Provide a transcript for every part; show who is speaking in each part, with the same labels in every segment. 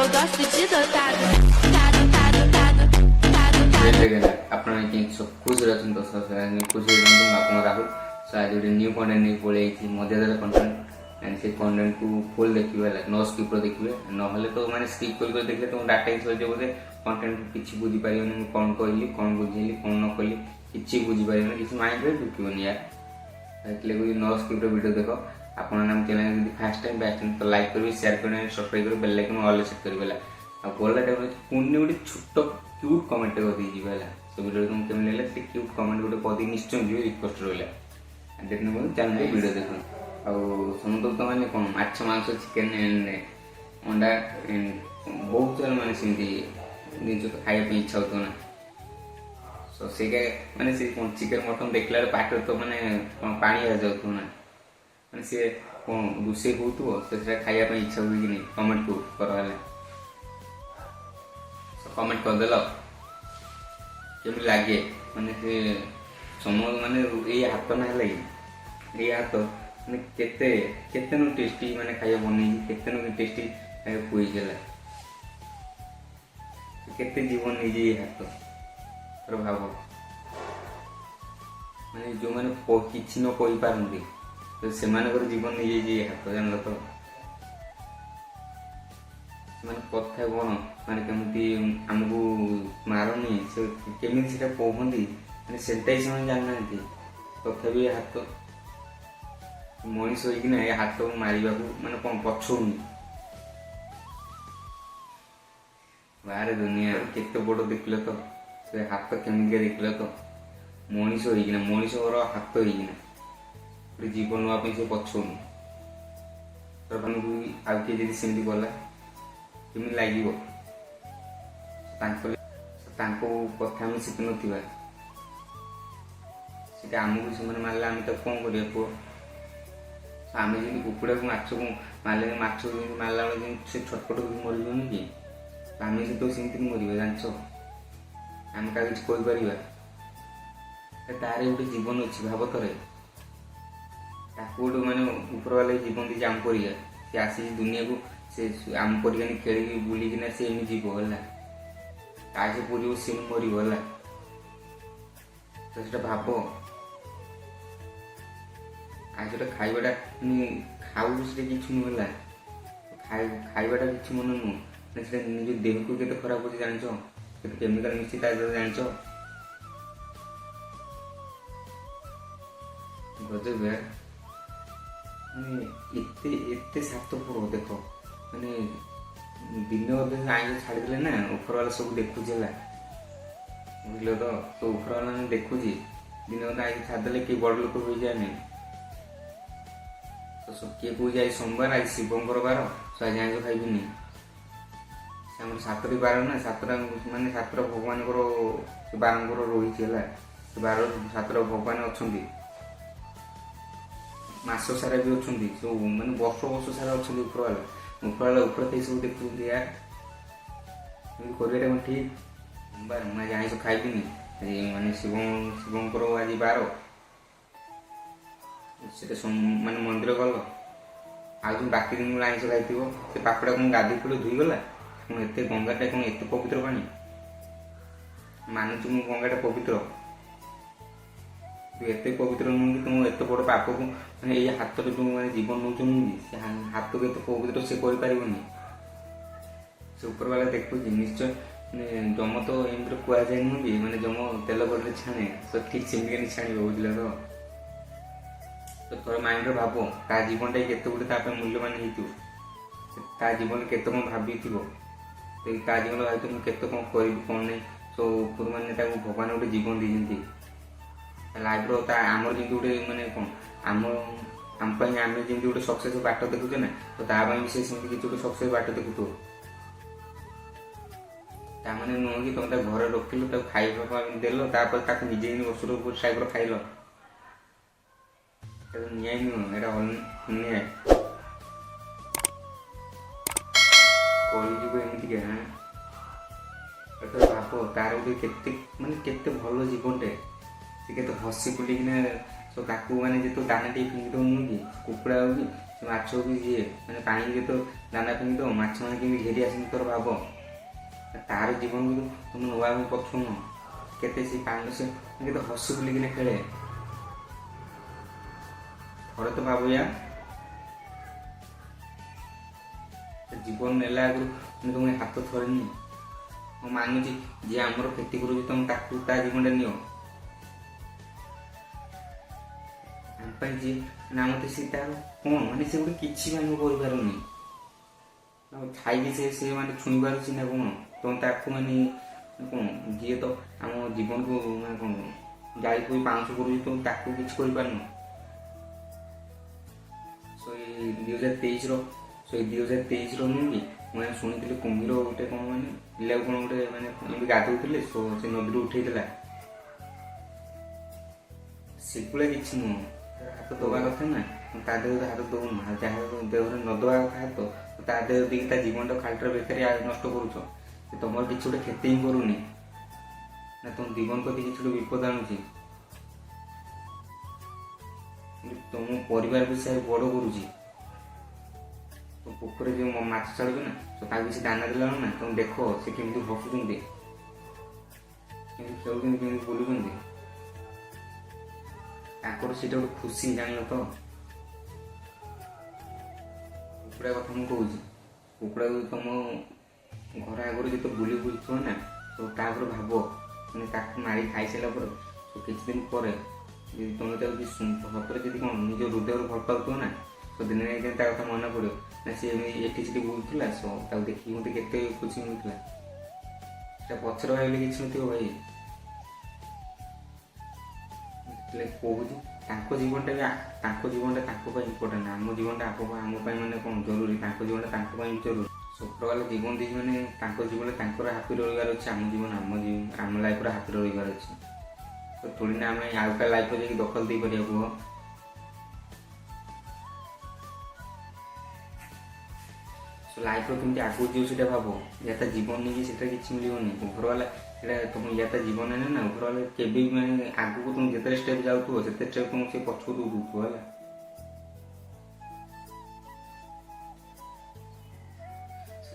Speaker 1: eu gosto de dotado. Tado, tado, tado, tado, tado.
Speaker 2: ଆପଣ सब खुश रहते तो खुशी रहते मैं राहुल सो आज गोटे न्यू कंटेंट नहीं पड़े मजादार कंटेंट एंड से कंटेंट को फुल देखिए नो स्किप देखिए ना तो मैंने स्किप कर देखिए तो डाटा सर बोधे कंटेंट किसी बुझी पारे कौन कहली कौन बुझेली कौन न कहली किसी बुझी पारे किसी माइंड में ढुकन यार इसलिए नो स्किप वीडियो देख आपन नाम चैनल फास्ट टाइम बैक तो लाइक करेंगे शेयर करेंगे सब्सक्राइब करेंगे बेल आइकन ऑल सेट करेंगे आ गला टाइम पुण्य गोटे छोट क्यूट कमेंट कर है से वीडियो तुमको केमी लगे से क्यूट कमेंट गोटे कदी निश्चय जो रिक्वेस्ट रहा देखने चैनल वीडियो देख समुद्र तो मैंने कौन माछ मांस चिकेन अंडा बहुत सारा मैंने सेमती जिन खाई इच्छा होता ना सो से मैंने से चिकेन मटन देखला पाटर तो मैंने पानी आ जाऊ ना मैंने सी कौन रोसे हो खायापी इच्छा हुए कि नहीं कमेंट को कर कमेंट करदेल केमी लगे माने से समय माने ये हाथ ना है ये हाथ माने केते केते नो टेस्टी माने खाया बनै केते नो टेस्टी खाया पुई गेला केते जीवन नहीं ये हाथ तर भाव माने जो माने किछि न कहि पारंती तो से मानकर जीवन नहीं ये हाथ जान तो माने कथा कौन माने केमती आमको मारनी से केमी से कहती मैंने से जानना तथापि हाथ मनीष होना ये हाथ को मारे माने कौन पछुनी बाहर दुनिया केते बड़ देखल तो से हाथ केमिका देखल तो मनीष होना मनीष हाथ होना जीवन नापी से पछुनी तो आउ किए सेमती गला केमी लगे कथा आम शिखी ना से आमको से मारे आम तक कौन कर पुह आम जमी कुकुड़ा को माछ को मारे माछ मारला से छटपट मर जाऊन कि आम तो सेमती मर जान आम क्या किसी कहीपर तार गोटे जीवन अच्छी भाव थे गोटे मानने ऊपर वाले जीवन दी आम पर सी आसी दुनिया को से आम पर खेल बुलिकिना से एम जीव है से पूरी सी मरगला तो से भाव आज जो खाइबाटा खाऊ से कि नुहला खाइबाटा कि मन नुह से निज देह को केते खराब हो जान केमिकल मिसी जान गजब यार एते स्वार्थपर देख मैंने दिन अधे आईन छाड़देले ना ऊपर वाला सब देखुला बुझल तो ऊपर वाला देखुची दिन अधे आईन छाड़देले कि बड़ लोक हो जाए नहीं तो किए कह जाए सोमवार आज शिवंकर बार तो आज आईन खाइबी आम सातटी बार ना सातटा मानने सातटा भगवान बारंकर रही है बार सातटा भगवान अच्छा मास सारा भी अच्छा सब मैंने वर्ष वर्ष सारा अच्छा ऊपर वाला ऊपर थे सब देखते यार कर ठीक बार मुझे आईस खाइबी मानने शिवंकर आज बार से मानने मंदिर गल आज बाकी दिन आईस खाई से पापड़ा कौन गाधी पड़े धुईगला कौन एत गंगाटा कौन एत पवित्र पानी मानुच गंगाटा पवित्र एत पवित्र नुह कि तुम एत बड़ पाप को मैंने ये हाथ जो मैंने जीवन नौ से हाथ को एत पवित्र से कर ऊपर वाला देखु निश्चय जम तो एमती कह जाए नुह कि मैंने जम तेल बड़े छाणे तो ठीक सेमती छाण बुझल तो थोड़ा माइंड भाव ता जीवनटा केते गोटे मूल्यवान हो जीवन केते कौन भाभी ता जीवन भाई मुझे केते कौन कर कौन नहीं सो ऊपर मैंने भगवान गोटे जीवन दीजिए लाइफ आमर जमी गोटे मैंने कौन आम आम आम जमी गोटे सक्सेस बाट देखुचे ना तो भी से किसी गोटे सक्सेस बाट देखु मैंने नुह कि तुम घर रखिल खाଇବା देल निजे ଔଷଧ टाइप खाइल न्याय नुह एटा अन्याय कलिजुग एमती भाव तार गोटे मानने केते भल जीवनटे से केते हसी बुलिकिना तो मैंने जो दाना टे फिंगी दो नुह कि कुकुड़ा हो कि ମାଛକୁ ବି ଯିଏ ମାନେ ପାଣିକି ଯେତେ ଦାନା ପିଙ୍ଗି ଦେବ ମାଛ ମାନେ କେମିତି ଘେରି ଆସନ୍ତି ତୋର ଭାବ। ତାର ଜୀବନକୁ ତୁମେ ନବା ପାଇଁ ପଛଉନ। କେତେ ସେ ପାଣି ସେ କେତେ ହସି ବୁଲିକିନା ଖେଳେ। ଥରେ ତ ଭାବୁୟା ଜୀବନ ନେଲା ଆଗରୁ ତୁମେ ହାତ ଥରେନି। ମୁଁ ମାନୁଛି ଯିଏ ଆମର କ୍ଷତି କରୁଛି ତମେ ତାକୁ ତା ଜୀବନଟା ନିଅ। ଆମ ପାଇଁ ଯିଏ ମାନେ ମତେ ସେ ତାର କ'ଣ ମାନେ ସେ ଗୋଟେ କିଛି ବି ଆମେ କରିପାରୁନି। ଆଉ ଖାଇକି ସେ ମାନେ ଛୁଇଁ ପାରୁଛି ନା କ'ଣ ତମେ ତାକୁ ମାନେ କ'ଣ ଯିଏ ତ ଆମ ଜୀବନକୁ ମାନେ କ'ଣ ଗାଈ ପୋଇ ପାଉଁଶ କରୁଛି ତମେ ତାକୁ କିଛି କରିପାରୁନ। ଏଇ 2023ର ନୁହେଁ କି ମୁଁ ଶୁଣିଥିଲି କୁମ୍ଭୀର ଗୋଟେ କ'ଣ ମାନେ ପିଲାକୁ କ'ଣ ଗୋଟେ ମାନେ ଏମିତି ଗାଧଉଥିଲେ ସେ ନଦୀରୁ ଉଠେଇଥିଲା। ସେଗୁଡ଼ା କିଛି ନୁହଁ। ହାତ ଦେବା କଥା ନା ତା ଦେହରେ ହାତ ଦଉନୁ। ଆଉ ଯାହା ଦେହରେ ନ ଦେବା କଥା ହାତ ତା ଦେହ ଦେଇକି ତା ଜୀବନଟା ଖାଲିଟାରେ ବେକାରୀ ନଷ୍ଟ କରୁଛ। ତମର କିଛି ଗୋଟେ କ୍ଷତି ହିଁ କରୁନି ନା ତମ ଜୀବନ ପ୍ରତି କିଛି ଗୋଟେ ବିପଦ ଆଣୁଛି। ତମ ପରିବାରକୁ ସେ ବଡ଼ କରୁଛି। ପୋଖରୀ ଯେଉଁ ମାଛ ଛାଡ଼ୁଛ ନା ତାକୁ କିଛି ଦାନା ଦେଲା ନା ତମେ ଦେଖ ସେ କେମିତି ହସୁଛନ୍ତି, କେମିତି ଖେଳୁଛନ୍ତି, କେମିତି ବୁଲୁଛନ୍ତି। ତାଙ୍କର ସେଇଟା ଗୋଟେ ଖୁସି ଜାଣିଲ ତ। କୁକୁଡ଼ା କଥା ମୁଁ କହୁଛି, କୁକୁଡ଼ା ତମ ଘର ଆଗରୁ ଯେତେ ବୁଲୁଥିବ ନା ତ ତାପରେ ଭାବ ମାନେ ତାକୁ ମାରି ଖାଇସାରିଲା ପରେ କିଛି ଦିନ ପରେ ଯଦି ତମେ ତାକୁ ସତରେ ଯଦି କ'ଣ ନିଜ ହୃଦୟରୁ ଭଲ ପାଉଥିବ ନା ତ ଦିନେ ନା ଦିନେ ତା କଥା ମନେ ପଡ଼ିବ ନା ସେ ଏଠି ସେଠି ବୁଲୁଥିଲା ତାକୁ ଦେଖିକି ମୋତେ କେତେ ଖୁସି ମିଳୁଥିଲା। ସେଟା ପଛରେ ଭାବିଲେ କିଛି ନଥିବ ଭାଇ। କହୁଛି ତାଙ୍କ ଜୀବନଟା ତାଙ୍କ ପାଇଁ ଇମ୍ପୋର୍ଟାଣ୍ଟ। ଆମ ଜୀବନଟା ଆମ ପାଇଁ ମାନେ କ'ଣ ଜରୁରୀ। ତାଙ୍କ ଜୀବନଟା ତାଙ୍କ ପାଇଁ ଜରୁରୀ। ଶୁକ୍ରବାର ଜୀବନ ଦେଇଛି ମାନେ ତାଙ୍କ ଜୀବନରେ ତାଙ୍କର ହାପି ରହିବାର ଅଛି। ଆମ ଜୀବନ ଆମ ଲାଇଫ୍ରେ ହାପି ରହିବାର ଅଛି। ତ ଥୋଡ଼ି ନା ଆମେ ଆଉ କାହା ଲାଇଫ୍ରେ ଯାଇକି ଦଖଲ ଦେଇପାରିବା କୁହ। ଲାଇଫ୍ର କେମିତି ଆଗକୁ ଯିବ ସେଇଟା ଭାବ। ୟା ତା ଜୀବନ ନେଇକି ସେଇଟା କିଛି ମିଳିବନି। ଉପରବାଲା ସେଇଟା ତମ ୟା ତା ଜୀବନ ନେଲେ ନା ଉପରବାଲା କେବେ ବି ମାନେ ଆଗକୁ ତମେ ଯେତେ ଷ୍ଟେପ୍ ଯାଉଥିବ ସେତେ ଷ୍ଟେପ୍ ତମକୁ ସେ ପଛକୁ ଦଉଥିବ ହେଲା।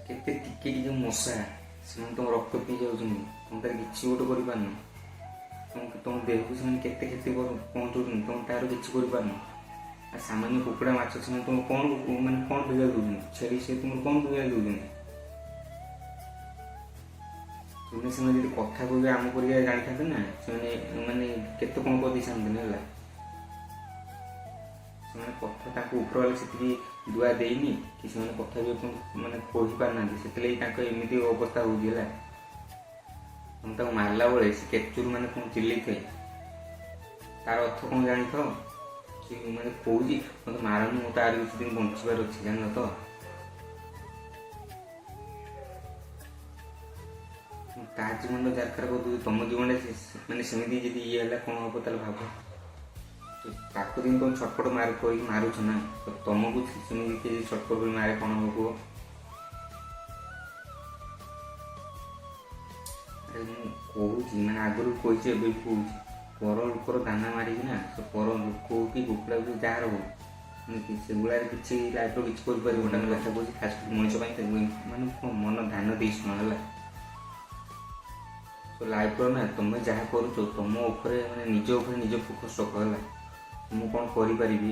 Speaker 2: କେତେ ଟିକେ ଟିକେ ମଶା ସେମାନେ ତମ ରକ୍ତ ପିଇ ଯାଉଛନ୍ତି, ତମେ ତାର କିଛି ଗୋଟେ କରିପାରୁନ। ତମ ଦେହକୁ ସେମାନେ କେତେ କ୍ଷତି ପହଞ୍ଚଉଛନ୍ତି, ତମେ ତାର କିଛି କରିପାରୁନ। ଆଉ ସାମାନ୍ୟ କୁକୁଡ଼ା ମାଛ ସେମାନେ ତମକୁ କ'ଣ ମାନେ କ'ଣ ବିଗାଡ଼ି ଦେଉଛନ୍ତି। ଛେଳି ସେ ତୁମକୁ କ'ଣ ବିଗାଡ଼ି ଦେଉଛନ୍ତି। ତୁମେ ସେମାନେ ଯଦି କଥା କହିବେ ଆମ ପରିକା ଜାଣିଥାନ୍ତେ ନା ସେମାନେ ମାନେ କେତେ କ'ଣ କରିଦେଇଥାନ୍ତେ ହେଲା। ସେମାନେ କଥା ତାଙ୍କୁ ଉପରବାଲା ସେତିକି ଦୁଆ ଦେଇନି କି ସେମାନେ କଥା ବି ମାନେ କହିପାରୁନାହାନ୍ତି। ସେଥିଲାଗି ତାଙ୍କ ଏମିତି ଅବସ୍ଥା ହେଉଛି ହେଲା। ତମେ ତାକୁ ମାରିଲା ବେଳେ ସେ କେଚୁରୁ ମାନେ କ'ଣ ଚିଲେଇଥାଏ ତାର ଅର୍ଥ କ'ଣ ଜାଣିଥାଅ। ସେ ମାନେ କହୁଛି ମୋତେ ମାରନି, ମୋତେ ଆହୁରି କିଛି ଦିନ ବଞ୍ଚିବାର ଅଛି ଜାଣିଲ ତ। ତା ଜୀବନଟା ଜାରକାର କରିଦେଉଛି ତମ ଜୀବନଟା ମାନେ ସେମିତି ଯଦି ଇଏ ହେଲା କ'ଣ ହବ ତାହେଲେ ଭାବ। ତାକୁ ଦିନ ତମେ ଛଟପଟ କରିକି ମାରୁଛ ନା ତ ତମକୁ ସେମିତି କିଛି ଛଟପଟ କରି ମାରେ କ'ଣ ହବ କୁହ। ଆରେ ମୁଁ କହୁଛି ମାନେ ଆଗରୁ କହିଛି ଏବେ ବି କହୁଛି, ପର ଲୋକର ଦାନା ମାରିକି ନା ସେ ପର ଲୋକ ହଉ କି କୁକୁଡ଼ା ହଉ ଯାହାର ହଉ ସେଗୁଡ଼ାରେ କିଛି ଲାଇଫ୍ର କିଛି କରିପାରିବ ନା। କଥା କହୁଛି ଖାସ୍ କରି ମଣିଷ ପାଇଁ ମାନେ ମନ ଧ୍ୟାନ ଦେଇ ଶୁଣ ହେଲା। ତ ଲାଇଫ୍ର ନା ତମେ ଯାହା କରୁଛ ତମ ଉପରେ ମାନେ ନିଜ ଉପରେ ନିଜ ଫୋକସ୍ ରଖ ହେଲା। ମୁଁ କ'ଣ କରିପାରିବି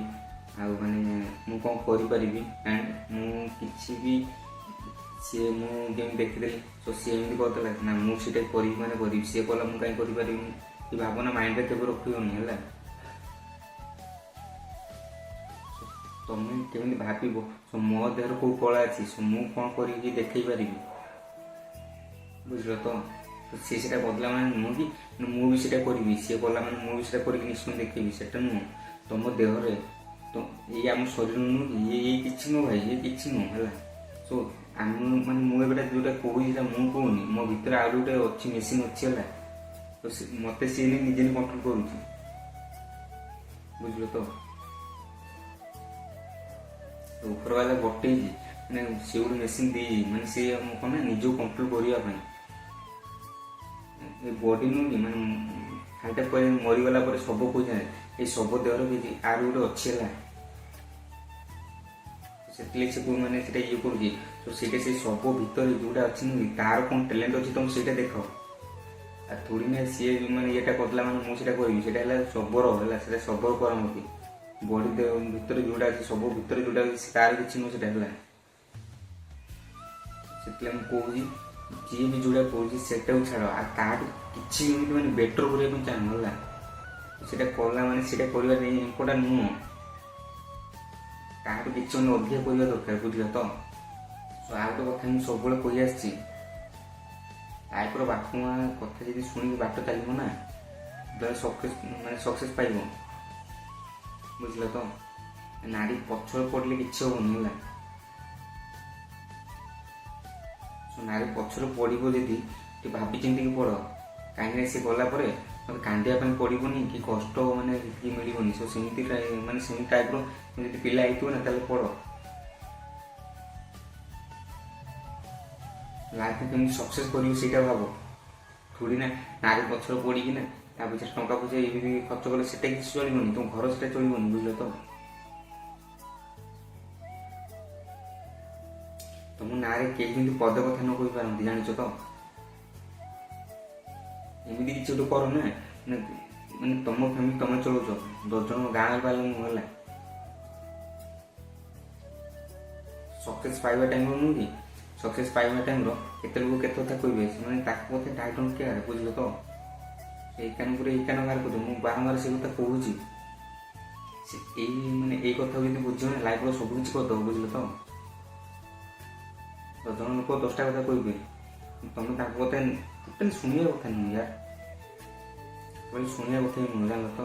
Speaker 2: ଆଉ ମାନେ ମୁଁ କ'ଣ କରିପାରିବି ଆଣ୍ଡ ମୁଁ କିଛି ବି ସିଏ ମୁଁ ଯେମିତି ଦେଖିଦେଲି ତ ସିଏ ଏମିତି କରିଦେଲା ନା ମୁଁ ସେଇଟା କରିବି ମାନେ କରିବି। ସିଏ କଲା ମୁଁ କାହିଁ କରିପାରିବିନି ଏ ଭାବନା ମାଇଣ୍ଡରେ କେବେ ରଖିବନି ହେଲା। ତମେ କେମିତି ଭାବିବ ମୋ ଦେହରେ କେଉଁ କଳା ଅଛି ମୁଁ କ'ଣ କରିକି ଦେଖେଇ ପାରିବି ବୁଝିଲ ତ। ସିଏ ସେଇଟା ବଦଲା ମାନେ ନୁହଁ କି ମୁଁ ବି ସେଇଟା କରିବି, ସିଏ କଲା ମାନେ ମୁଁ ବି ସେଇଟା କରିକି ନିଶ୍ଚୟ ଦେଖେଇବି ସେଟା ନୁହଁ। ତମ ଦେହରେ ଏଇ ଆମ ଶରୀର ନୁହଁ କି ଇଏ କିଛି ନୁହଁ ଭାଇ, ଇଏ କିଛି ନୁହଁ ହେଲା। ସୋ ଆମ ମାନେ ମୁଁ ଏବେଟା ଯେଉଁଟା କହୁଛି ସେଇଟା ମୁଁ କହୁନି, ମୋ ଭିତରେ ଆଉ ଗୋଟେ ଅଛି ମେସିନ୍ ଅଛି ହେଲା। ତ ମୋତେ ସିଏ ନିଜେ କଣ୍ଟ୍ରୋଲ କରୁଛି ବୁଝିଲ ତ। ଉପରବାଲା ବଟେଇଛି ମାନେ ସେ ଗୋଟେ ମେସିନ୍ ଦେଇଛି ମାନେ ସିଏ କ'ଣ ନା ନିଜକୁ କଣ୍ଟ୍ରୋଲ କରିବା ପାଇଁ। ଏ ବଡି ନୁହଁ କି ମାନେ ଖାଲିଟା ପରେ ମରିଗଲା ପରେ ଶବ କହୁଛନ୍ତି ଏ ଶବ ଦେହରେ କିଛି ଆର ଗୋଟେ ଅଛି ହେଲା। ସେଥିଲାଗି ସେ ମାନେ ସେଟା ଇଏ କରୁଛି। ତ ସେଇଟା ସେ ସବୁ ଭିତରେ ଯୋଉଟା ଅଛି ନୁହେଁ ତାର କ'ଣ ଟ୍ୟାଲେଣ୍ଟ ଅଛି ତମେ ସେଇଟା ଦେଖ। ଆଉ ଥୋଡ଼ି ନା ସିଏ ମାନେ ଇଏଟା କରିଦେଲା ମାନେ ମୁଁ ସେଇଟା କରିବି, ସେଇଟା ହେଲା ସବର ହେଲା, ସେଇଟା ସବର କରାମତି। ବଡି ଭିତରେ ଯୋଉଟା ଅଛି ସବୁ ଭିତରେ ଯୋଉଟା ଅଛି ତାର କିଛି ନୁହଁ ସେଇଟା ହେଲା। ସେଥିଲାଗି ମୁଁ କହୁଛି ଯିଏ ବି ଯୋଉଟା କରୁଛି ସେଟାକୁ ଛାଡ଼, ଆଉ ତାଠୁ କିଛି ଏମିତି ମାନେ ବେଟର କରିବା ପାଇଁ ଚାହିଁବ ହେଲା। ସେଇଟା କଲା ମାନେ ସେଇଟା କରିବା ଇମ୍ପୋର୍ଟାଣ୍ଟ ନୁହଁ, ତାଠୁ କିଛି ମାନେ ଅଧିକା କରିବା ଦରକାର, ବୁଝିଲ ତ। ଆଉ ଗୋଟେ କଥା ମୁଁ ସବୁବେଳେ କହି ଆସିଛି, ଲାଇଫର ବାପା ମା କଥା ଯଦି ଶୁଣିକି ବାଟ ଚାଲିବ ନା ସକ୍ସେସ୍ ପାଇବ, ବୁଝିଲ ତ। ନାରୀ ପଛରେ ପଡ଼ିଲେ କିଛି ହବନି ହେଲା। ନାରୀ ପଛରେ ପଡ଼ିବ ଯଦି ଟିକେ ଭାବି ଚିନ୍ତିକି ପଡ଼, କାହିଁକିନା ସେ ଗଲା ପରେ ମୋତେ କାନ୍ଦିବା ପାଇଁ ପଡ଼ିବନି କି କଷ୍ଟ ମାନେ କି ମିଳିବନି। ସେମିତି ମାନେ ସେମିତି ଟାଇପ୍ର ଯଦି ପିଲା ହେଇଥିବ ନା ତାହେଲେ ପଡ଼। ଲାଇଫ୍ କେମିତି ସକ୍ସେସ୍ କରିବି ସେଇଟା ଭାବ, ଥୋଡ଼ି ନା ନାରୀ ପଛରେ ପଡ଼ିକିନା ତା ପଛରେ ଟଙ୍କା ପଇସା ଏମିତି ଖର୍ଚ୍ଚ କଲେ ସେଟା କିଛି ଚଳିବନି, ତୁମ ଘର ସେଟା ଚଳିବନି, ବୁଝିଲ ତ। ତମ ନାଁରେ କେହି କିନ୍ତୁ ପଦେ କଥା ନ କହିପାରନ୍ତି, ଜାଣିଛ ତ। ଏମିତି କିଛି ଗୋଟେ କର ନା ମାନେ ତମ ଫ୍ୟାମିଲି ତମେ ଚଳଉଛ, 10 ଜଣ ଗାଁ ବାଲାଙ୍କୁ ହେଲା। ସକ୍ସେସ୍ ପାଇବା ଟାଇମ୍ର ନୁହେଁ କି, ସକ୍ସେସ୍ ପାଇବା ଟାଇମ୍ର କେତେ ଲୋକ କେତେ କଥା କହିବେ, ସେମାନେ ତାଙ୍କ କଥା ଆଇ ଡୋଣ୍ଟ କେୟାର, ବୁଝିଲ ତ। ଏଇ କାନ ପରେ ଏଇ କାନ ବାହାର କରୁଛ, ମୁଁ ବାରମ୍ବାର ସେ କଥା କହୁଛି। ମାନେ ଏଇ କଥା ଯଦି ବୁଝିବ ନା ଲାଇଫ୍ର ସବୁ କିଛି କରିଦେବ, ବୁଝିଲ ତ। 10 ଜଣ ଲୋକ 10ଟା କଥା କହିବେ, ତମେ ତାଙ୍କ କଥା ଟୋଟାଲି ଶୁଣିବା କଥା ନୁହେଁ ୟାର, ଶୁଣିବା କଥା ହିଁ ନୁହେଁ, ଜାଣିଲ ତ।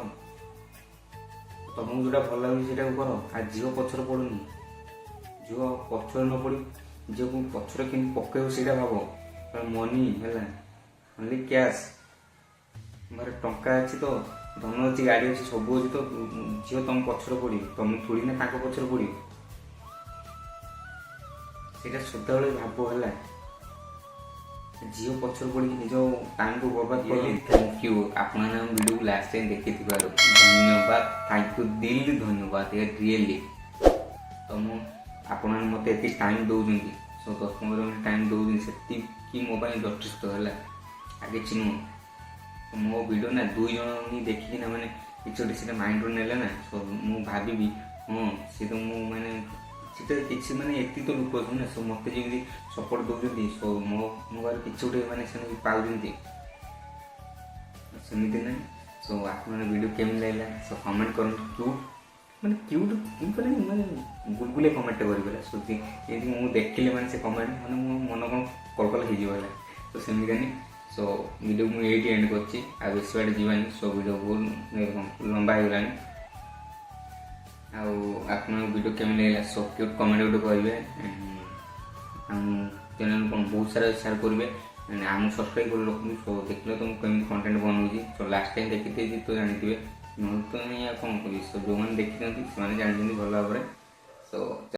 Speaker 2: ତମକୁ ଯୋଉଟା ଭଲ ଲାଗୁଛି ସେଇଟାକୁ କର। ଆଉ ଝିଅ ପଛରେ ପଡୁନି, ଝିଅ ପଛରେ ନ ପଡି ଝିଅକୁ ପଛରେ କେମିତି ପକେଇବ ସେଇଟା ଭାବ। ମନି ହେଲା, ଓନ୍ଲି କ୍ୟାସ୍। ମୋର ଟଙ୍କା ଅଛି ତ, ଧନ ଅଛି, ଗାଡ଼ି ଅଛି, ସବୁ ଅଛି ତ ଝିଅ ତମ ପଛରେ ପଡ଼ିବ, ତମେ ଥୋଡ଼ି ନା ତାଙ୍କ ପଛରେ ପଡ଼ିବ। ସେଇଟା ସଦାବେଳେ ଭାବ ହେଲା। ଝିଅ ପଛରେ ପଡ଼ିକି ନିଜ ଟାଇମ୍କୁ ବର୍ବାଦ କଲି। ଥ୍ୟାଙ୍କ ୟୁ, ଆପଣମାନେ ଆମ ଭିଡ଼ିଓକୁ ଲାଷ୍ଟ ଟାଇମ୍ ଦେଖିଥିବାରୁ ଧନ୍ୟବାଦ, ଥ୍ୟାଙ୍କ ୟୁ, ଦିଲ୍ଲୀ ଧନ୍ୟବାଦ ରିଏଲି। ତ ମୁଁ ଆପଣମାନେ ମୋତେ ଏତିକି ଟାଇମ୍ ଦେଉଛନ୍ତି, 10-15 ମିନିଟ୍ ଟାଇମ୍ ଦେଉଛନ୍ତି, ସେତିକି ମୋ ପାଇଁ ଯଥେଷ୍ଟ ହେଲା, ଆଉ କିଛି ନୁହଁ। ମୋ ଭିଡ଼ିଓ ନା 2 ଜଣ ହିଁ ଦେଖିକିନା ମାନେ କିଛି ଗୋଟେ ସେଇଟା ମାଇଣ୍ଡରୁ ନେଲେ ନା, ମୁଁ ଭାବିବି ହଁ ସେ ତ ମୁଁ ମାନେ ସେଟା କିଛି ମାନେ ଏତିକି ତ ଲୋକ ଅଛନ୍ତି ନା, ମୋତେ ଯେମିତି ସପୋର୍ଟ ଦେଉଛନ୍ତି, ମୋ ପାଖରେ କିଛି ଗୋଟେ ମାନେ ସେମିତି ପାଉଛନ୍ତି, ସେମିତି ନାହିଁ। ଆପଣମାନେ ଭିଡ଼ିଓ କେମିତି ଲାଗିଲା କମେଣ୍ଟ କରନ୍ତୁ। ମାନେ ଗୁଲଗୁଲେ କମେଣ୍ଟ କରିବେ, ଯେମିତି ମୁଁ ଦେଖିଲେ ମାନେ ସେ କମେଣ୍ଟ ମାନେ ମୋ ମନ କ'ଣ କଲକଲ ହେଇଯିବ ହେଲା। ତ ସେମିତି ନାହିଁ। ଭିଡ଼ିଓ ମୁଁ ଏଇଠି ଏଣ୍ଡ କରିଛି, ଆଉ ବେଶୀ ବାଟେ ଯିବାନି। ଭିଡ଼ିଓ ବହୁତ ଲମ୍ବା ହେଇଗଲାଣି। ଆଉ ଆପଣଙ୍କ ଭିଡ଼ିଓ କେମିତି ଲାଗିଲା କ୍ୟୁଟ୍ କମେଣ୍ଟ ଗୋଟେ କହିବେ। ଆମ ଚ୍ୟାନେଲ୍ କ'ଣ ବହୁତ ସାରା ସେୟାର କରିବେ, ଆମକୁ ସବସ୍କ୍ରାଇବ୍ କରି ରଖନ୍ତୁ। ଦେଖିଲେ ତ ମୁଁ କେମିତି କଣ୍ଟେଣ୍ଟ ବନଉଛି, ଲାଷ୍ଟ ଟାଇମ୍ ଦେଖିଥିବେ ତ ଜାଣିଥିବେ, ନହେଲେ ତ ନାହିଁ ଆଉ କ'ଣ କରିବି। ଯେଉଁମାନେ ଦେଖିଛନ୍ତି ସେମାନେ ଜାଣିଛନ୍ତି ଭଲ ଭାବରେ।